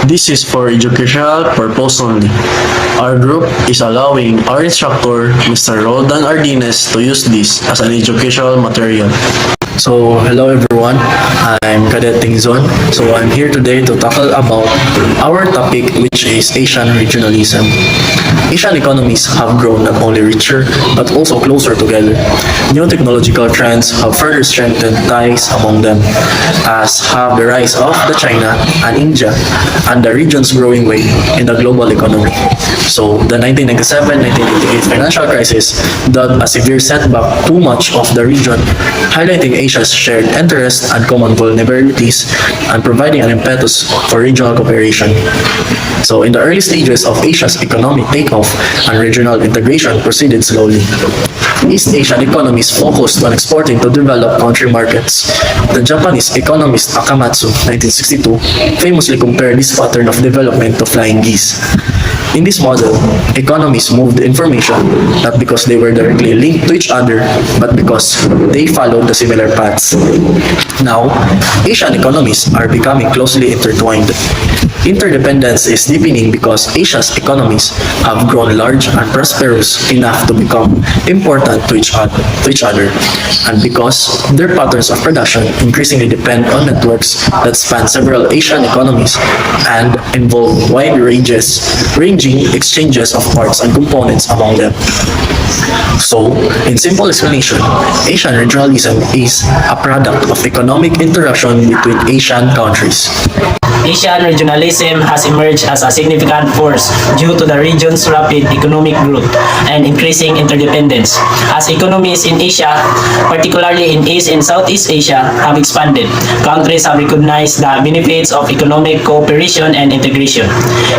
This is for educational purpose only. Our group is allowing our instructor, Mr. Roldan Ardines, to use this as an educational material. So, hello everyone, I'm Cadet Tingzon. So, I'm here today to tackle about our topic, which is Asian regionalism. Asian economies have grown not only richer, but also closer together. New technological trends have further strengthened ties among them, as have the rise of the China and India and the region's growing weight in the global economy. So, the 1997-1998 financial crisis dealt a severe setback to much of the region, highlighting Asia's shared interests and common vulnerabilities and providing an impetus for regional cooperation. So, in the early stages of Asia's economic takeoff and regional integration proceeded slowly. East Asian economies focused on exporting to developed country markets. The Japanese economist Akamatsu, 1962, famously compared this pattern of development to flying geese. In this model, economies moved information not because they were directly linked to each other, but because they followed the similar paths. Now, Asian economies are becoming closely intertwined. Interdependence is deepening because Asia's economies have grown large and prosperous enough to become important to each other, and because their patterns of production increasingly depend on networks that span several Asian economies and involve ranging exchanges of parts and components among them. So, in simple explanation, Asian regionalism is a product of economic interaction between Asian countries. Asian regionalism has emerged as a significant force due to the region's rapid economic growth and increasing interdependence. As economies in Asia, particularly in East and Southeast Asia, have expanded, countries have recognized the benefits of economic cooperation and integration.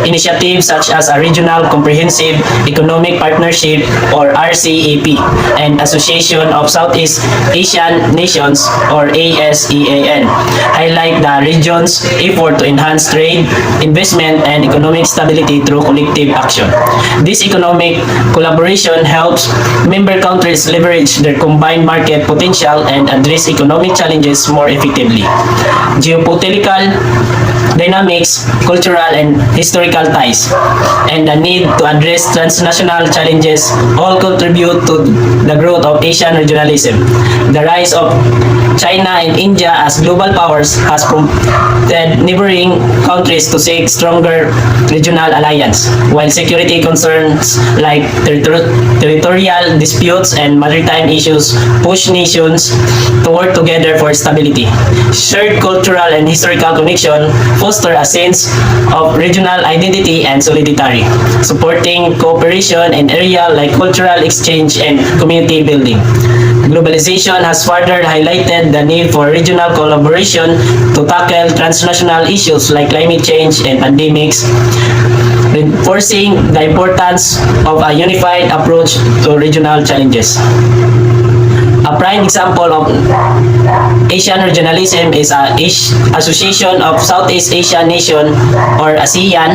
Initiatives such as a Regional Comprehensive Economic Partnership or RCEP and Association of Southeast Asian Nations or ASEAN highlight the region's effort to enhance trade, investment, and economic stability through collective action. This economic collaboration helps member countries leverage their combined market potential and address economic challenges more effectively. Geopolitical dynamics, cultural and historical ties, and the need to address transnational challenges all contribute to the growth of Asian regionalism. The rise of China and India as global powers has prompted neighboring countries to seek stronger regional alliance, while security concerns like territorial disputes and maritime issues push nations to work together for stability. Shared cultural and historical connection foster a sense of regional identity and solidarity, supporting cooperation in areas like cultural exchange and community building. Globalization has further highlighted the need for regional collaboration to tackle transnational issues like climate change and pandemics, reinforcing the importance of a unified approach to regional challenges. A prime example of Asian regionalism is the Association of Southeast Asian Nations or ASEAN,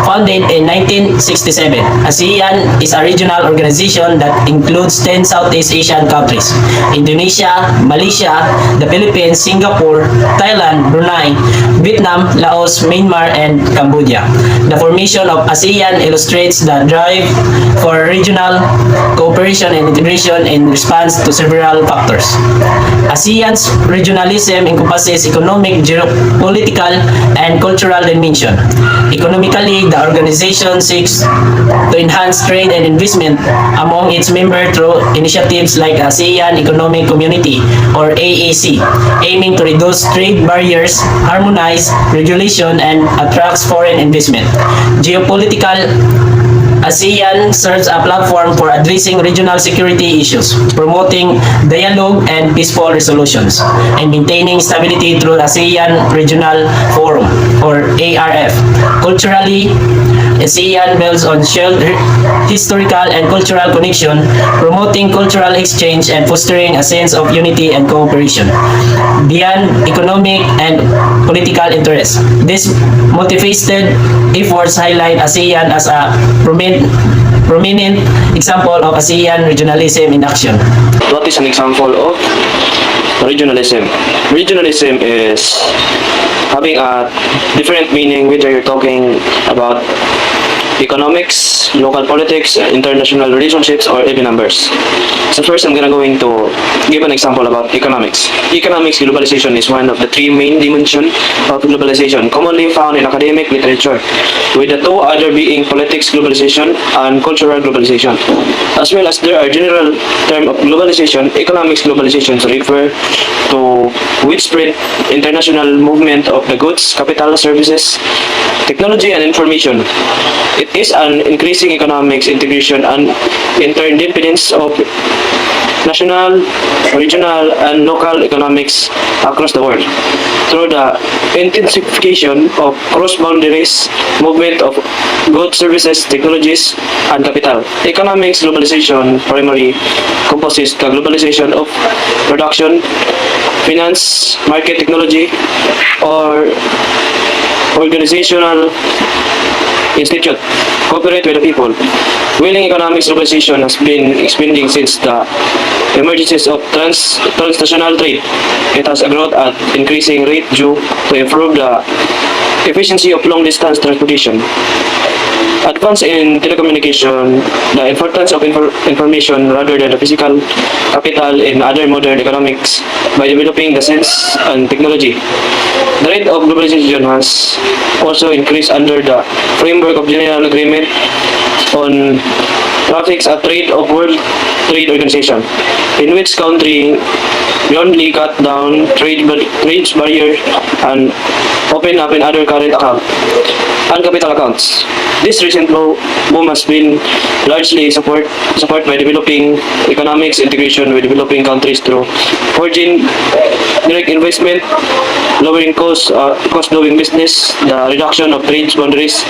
founded in 1967. ASEAN is a regional organization that includes 10 Southeast Asian countries: Indonesia, Malaysia, the Philippines, Singapore, Thailand, Brunei, Vietnam, Laos, Myanmar, and Cambodia. The formation of ASEAN illustrates the drive for regional cooperation and integration in response to several factors. ASEAN's regionalism encompasses economic, geopolitical, and cultural dimension. Economically, the organization seeks to enhance trade and investment among its members through initiatives like ASEAN Economic Community or AEC, aiming to reduce trade barriers, harmonize regulation, and attracts foreign investment. Geopolitical, ASEAN serves a platform for addressing regional security issues, promoting dialogue and peaceful resolutions, and maintaining stability through ASEAN Regional Forum, or ARF. Culturally, ASEAN builds on shared historical and cultural connection, promoting cultural exchange and fostering a sense of unity and cooperation. Beyond economic and political interests. These multifaceted efforts highlight ASEAN as a prominent example of ASEAN regionalism in action. What is an example of regionalism? Regionalism is having a different meaning whether you're talking about economics, local politics, international relationships, or even numbers. So first, I'm going to give an example about economics. Economics globalization is one of the three main dimensions of globalization commonly found in academic literature, with the two other being politics globalization and cultural globalization. As well as there are general term of globalization, economics globalization refer to widespread international movement of the goods, capital, services, technology, and information. It is an increasing economics integration and interdependence of national, regional, and local economics across the world through the intensification of cross-boundaries movement of goods, services, technologies, and capital. Economics globalization primarily composes the globalization of production, finance, market technology, or organizational institute cooperate with the people. Wheeling economics globalization has been expanding since the emergence of transnational trade. It has grown at increasing rate due to improve the efficiency of long-distance transportation. Advance in telecommunication, the importance of information rather than the physical capital in other modern economics by developing the sense and technology. The rate of globalization has also increased under the framework of General Agreement on Traffics at Trade of World Trade Organization, in which country only cut down trade barriers and open up in other current account and capital accounts. This recent boom has been largely supported by developing economics integration with developing countries through forging direct investment, lowering cost doing business, the reduction of trade boundaries,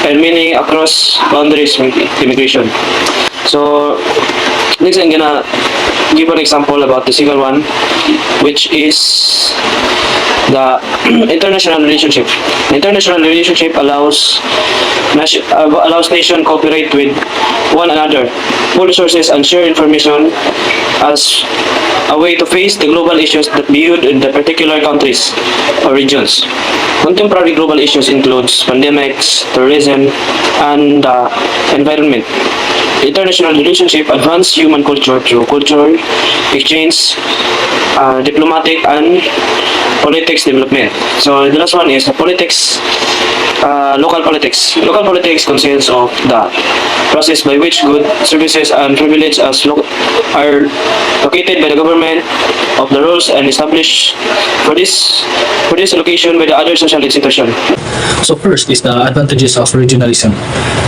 and many across boundaries with immigration. So next I'm gonna give an example about the second one, which is the international relationship. International relationship allows nations cooperate with one another, pool resources, and share information as a way to face the global issues that viewed in the particular countries or regions. Contemporary global issues includes pandemics, terrorism, and environment. International relationship advance human culture through cultural exchange, diplomatic, and politics development. So the last one is the politics, local politics. Local politics consists of the process by which goods, services, and privileges are located by the government of the rules and established for this location by the other social institution. So first is the advantages of regionalism.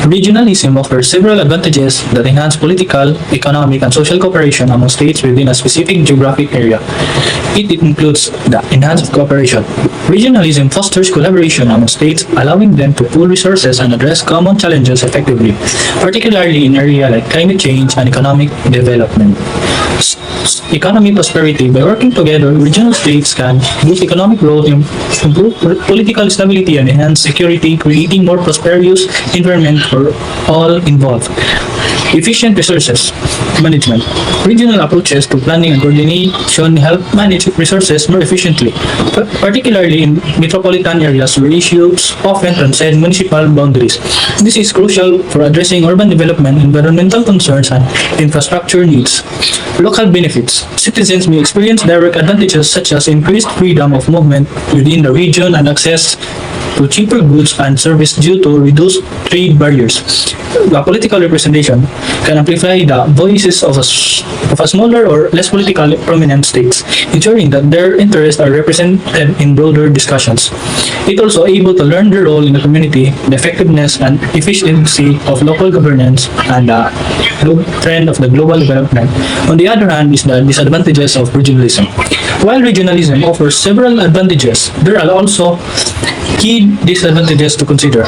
Regionalism offers several advantages that enhance political, economic, and social cooperation among states within a specific geographic area. It includes the enhanced cooperation. Regionalism fosters collaboration among states, allowing them to pool resources and address common challenges effectively, particularly in areas like climate change and economic development. Economic prosperity. By working together, regional states can boost economic growth, improve political stability, and enhance security, creating more prosperous environment for all involved. Efficient resources management. Regional approaches to planning and coordination help manage resources more efficiently, particularly in metropolitan areas where issues often transcend municipal boundaries. This is crucial for addressing urban development, environmental concerns, and infrastructure needs. Local benefits. Citizens may experience direct advantages such as increased freedom of movement within the region and access to cheaper goods and services due to reduced trade barriers. The political representation can amplify the voices of a smaller or less politically prominent states, ensuring that their interests are represented in broader discussions. It also able to learn the role in the community, the effectiveness and efficiency of local governance, and the trend of the global development. On the other hand is the disadvantages of regionalism. While regionalism offers several advantages, there are also key disadvantages to consider.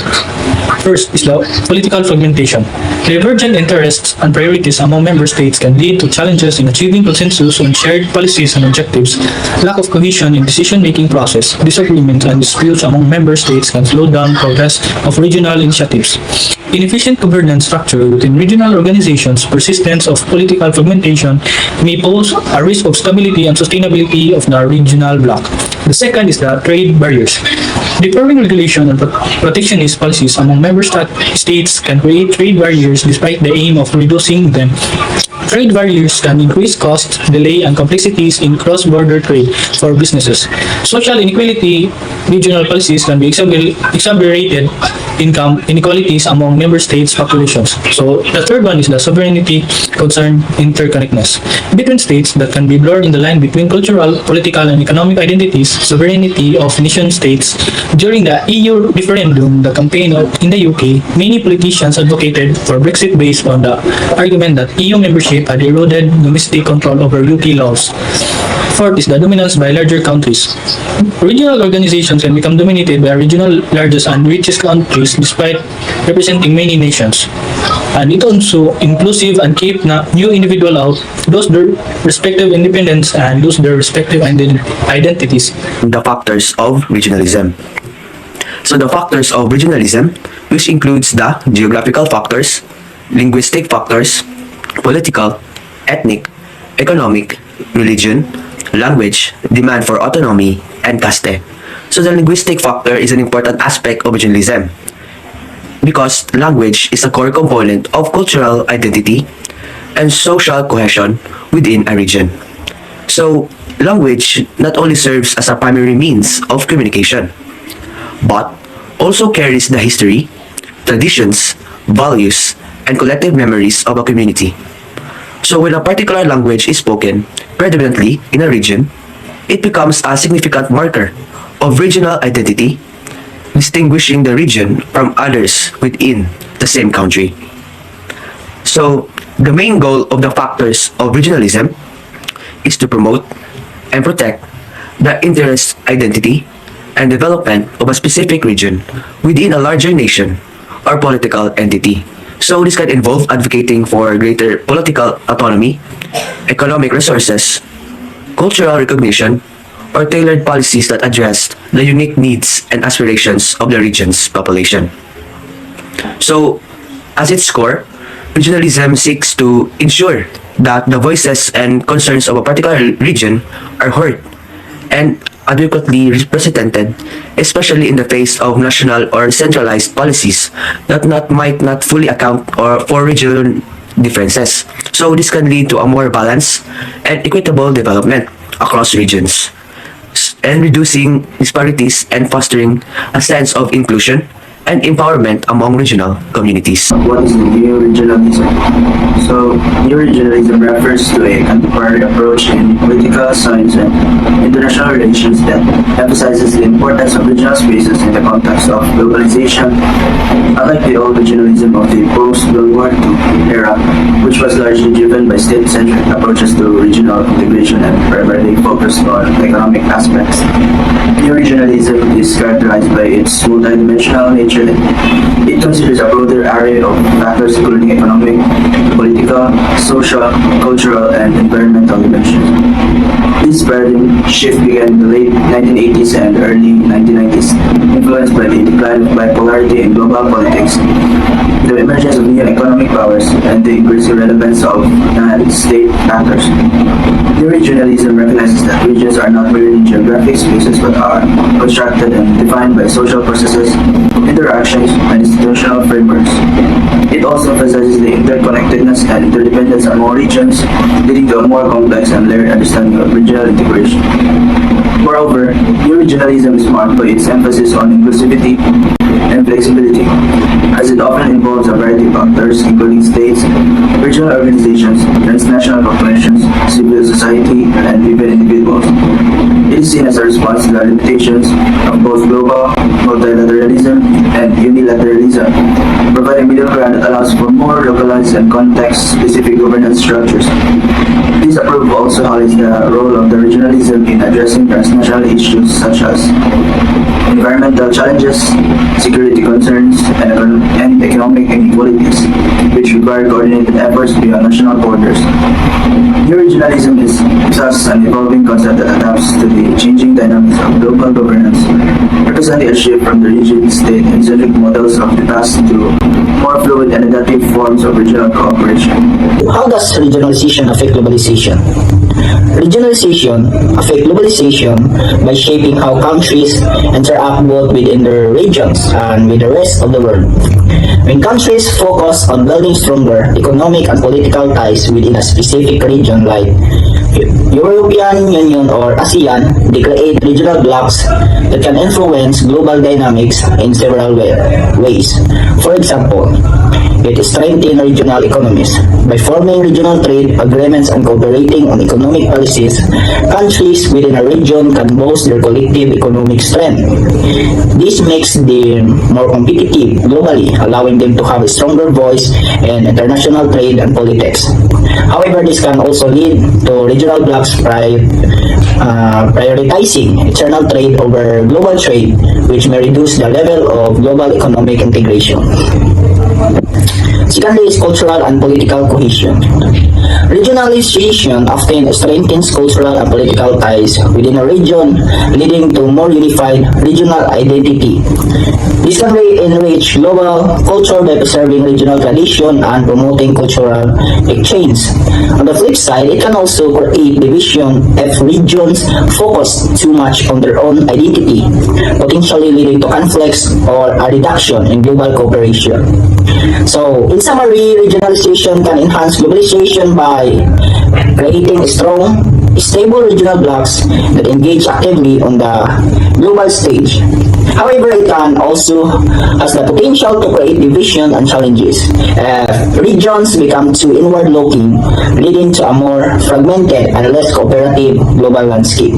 First is the political fragmentation. Divergent interests and priorities among member states can lead to challenges in achieving consensus on shared policies and objectives. Lack of cohesion in decision-making process, disagreements and disputes among member states can slow down progress of regional initiatives. Inefficient governance structure within regional organizations, persistence of political fragmentation may pose a risk of stability and sustainability of the regional bloc. The second is the trade barriers. Differing regulation and protectionist policies among member states can create trade barriers despite the aim of reducing them. Trade barriers can increase costs, delay, and complexities in cross-border trade for businesses. Social inequality, regional policies can be exacerbated income inequalities among member states' populations. So the third one is the sovereignty concern interconnectedness. Between states that can be blurred in the line between cultural, political, and economic identities, sovereignty of nation states. During the EU referendum, the campaign in the UK, many politicians advocated for Brexit based on the argument that EU membership had eroded domestic control over UK laws. Fourth is the dominance by larger countries. Regional organizations can become dominated by regional largest and richest countries despite representing many nations. And it also inclusive and keep new individual out, lose their respective independence and lose their respective identities. The factors of regionalism. So the factors of regionalism, which includes the geographical factors, linguistic factors, political, ethnic, economic, religion, language, demand for autonomy, and caste. So the linguistic factor is an important aspect of regionalism because language is a core component of cultural identity and social cohesion within a region. So language not only serves as a primary means of communication, but also carries the history, traditions, values, and collective memories of a community. So when a particular language is spoken predominantly in a region, it becomes a significant marker of regional identity, distinguishing the region from others within the same country. So the main goal of the factors of regionalism is to promote and protect the interest, identity, and development of a specific region within a larger nation or political entity. So this can involve advocating for greater political autonomy, economic resources, cultural recognition, or tailored policies that address the unique needs and aspirations of the region's population. So, as its core, regionalism seeks to ensure that the voices and concerns of a particular region are heard and adequately represented, especially in the face of national or centralized policies that might not fully account for regional differences. So this can lead to a more balanced and equitable development across regions and reducing disparities and fostering a sense of inclusion and empowerment among regional communities. What is the new regionalism? So, new regionalism refers to a contemporary approach in political science and international relations that emphasizes the importance of regional spaces in the context of globalization, unlike the old regionalism of the post-World War II era, which was largely driven by state-centric approaches to regional integration and primarily focused on economic aspects. New regionalism is characterized by its multidimensional nature. It considers a broader array of factors including economic, political, social, cultural, and environmental dimensions. This paradigm shift began in the late 1980s and early 1990s, influenced by the decline of bipolarity in global politics, the emergence of new economic powers, and the increasing relevance of state actors. New regionalism recognizes that regions are not merely geographic spaces but are constructed and defined by social processes, interactions, and institutional frameworks. It also emphasizes the interconnectedness and interdependence among regions, leading to a more complex and layered understanding of regional integration. Moreover, new regionalism is marked by its emphasis on inclusivity and flexibility, as it often involves a variety of actors, including states, regional organizations, transnational corporations, civil society, and even individuals. It is seen as a response to the limitations of both global multilateralism and unilateralism, providing middle ground that allows for more localized and context-specific governance structures. This approach also highlights the role of the regionalism in addressing transnational issues such as environmental challenges, security concerns, and economic inequalities, which require coordinated efforts beyond national borders. New regionalism is thus an evolving concept that adapts to the changing dynamics of global governance, representing a shift from the rigid state-centric models of the past to more fluid and adaptive forms of regional cooperation. How does regionalization affect globalization? Regionalization affects globalization by shaping how countries interact both within their regions and with the rest of the world. When countries focus on building stronger economic and political ties within a specific region like European Union or ASEAN, they create regional blocs that can influence global dynamics in several ways. For example, it strengthens regional economies. By forming regional trade agreements and cooperating on economic policies, countries within a region can boost their collective economic strength. This makes them more competitive globally, allowing them to have a stronger voice in international trade and politics. However, this can also lead to regional blocs prioritizing internal trade over global trade, which may reduce the level of global economic integration. Secondly is cultural and political cohesion. Regionalization often strengthens cultural and political ties within a region, leading to more unified regional identity. This can enrich global culture by preserving regional tradition and promoting cultural exchange. On the flip side, it can also create division if regions focus too much on their own identity, potentially leading to conflicts or a reduction in global cooperation. So, in summary, regionalization can enhance globalization by creating strong, stable regional blocs that engage actively on the global stage. However, it can also has the potential to create division and challenges if regions become too inward-looking, leading to a more fragmented and less cooperative global landscape.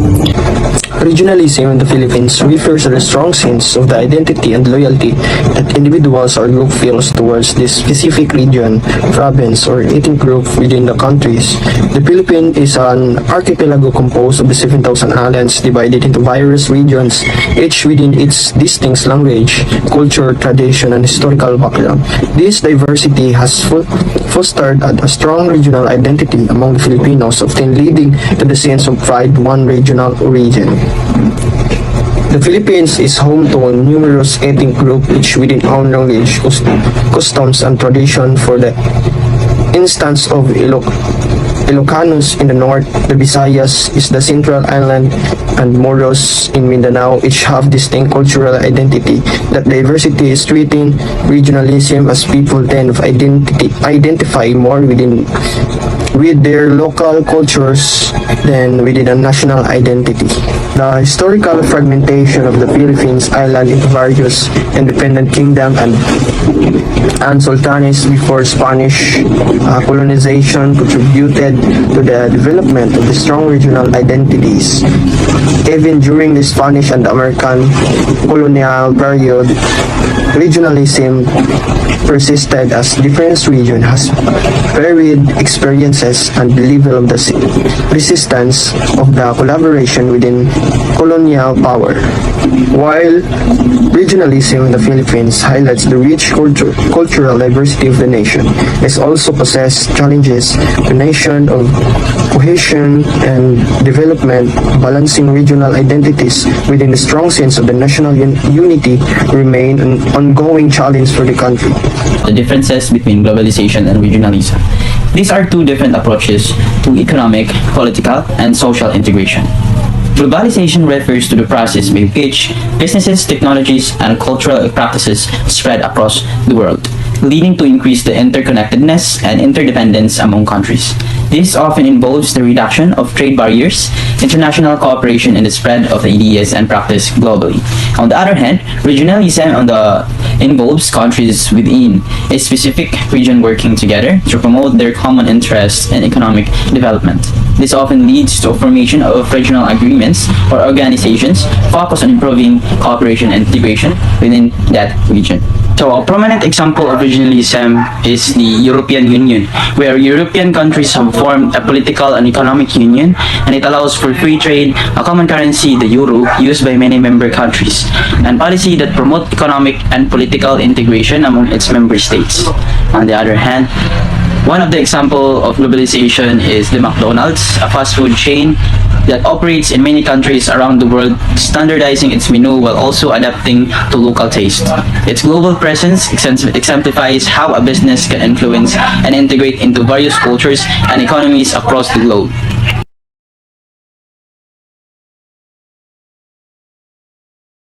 Regionalism in the Philippines refers to the strong sense of the identity and loyalty that individuals or group feels towards this specific region, province, or ethnic group within the countries. The Philippines is an archipelago composed of the 7,000 islands divided into various regions, each within its distinct language, culture, tradition, and historical background. This diversity has fostered a strong regional identity among the Filipinos, often leading to the sense of pride one regional origin. The Philippines is home to numerous ethnic groups, each with its own language, customs, and tradition. For the instance of Ilocanos in the north, the Visayas is the central island, and Moros in Mindanao each have distinct cultural identity. That diversity is treating regionalism as people tend to identify more with their local cultures than within a national identity. The historical fragmentation of the Philippines island into various independent kingdoms and sultanates before Spanish colonization contributed to the development of the strong regional identities. Even during the Spanish and American colonial period, regionalism persisted as different regions has varied experiences and the level of the resistance of the collaboration within colonial power. While regionalism in the Philippines highlights the rich cultural diversity of the nation, it also possesses challenges the nation of cohesion and development. Balancing regional identities within the strong sense of the national unity remain an ongoing challenge for the country. The differences between globalization and regionalism. These are two different approaches to economic, political, and social integration. Globalization refers to the process by which businesses, technologies, and cultural practices spread across the world, leading to increased interconnectedness and interdependence among countries. This often involves the reduction of trade barriers, international cooperation, and the spread of ideas and practice globally. On the other hand, regionalism involves countries within a specific region working together to promote their common interests and economic development. This often leads to a formation of regional agreements or organizations focused on improving cooperation and integration within that region. So a prominent example of regionalism is the European Union, where European countries have formed a political and economic union, and it allows for free trade, a common currency, the euro, used by many member countries, and policy that promote economic and political integration among its member states. On the other hand, one of the example of globalization is the McDonald's, a fast food chain that operates in many countries around the world, standardizing its menu while also adapting to local taste. Its global presence exemplifies how a business can influence and integrate into various cultures and economies across the globe.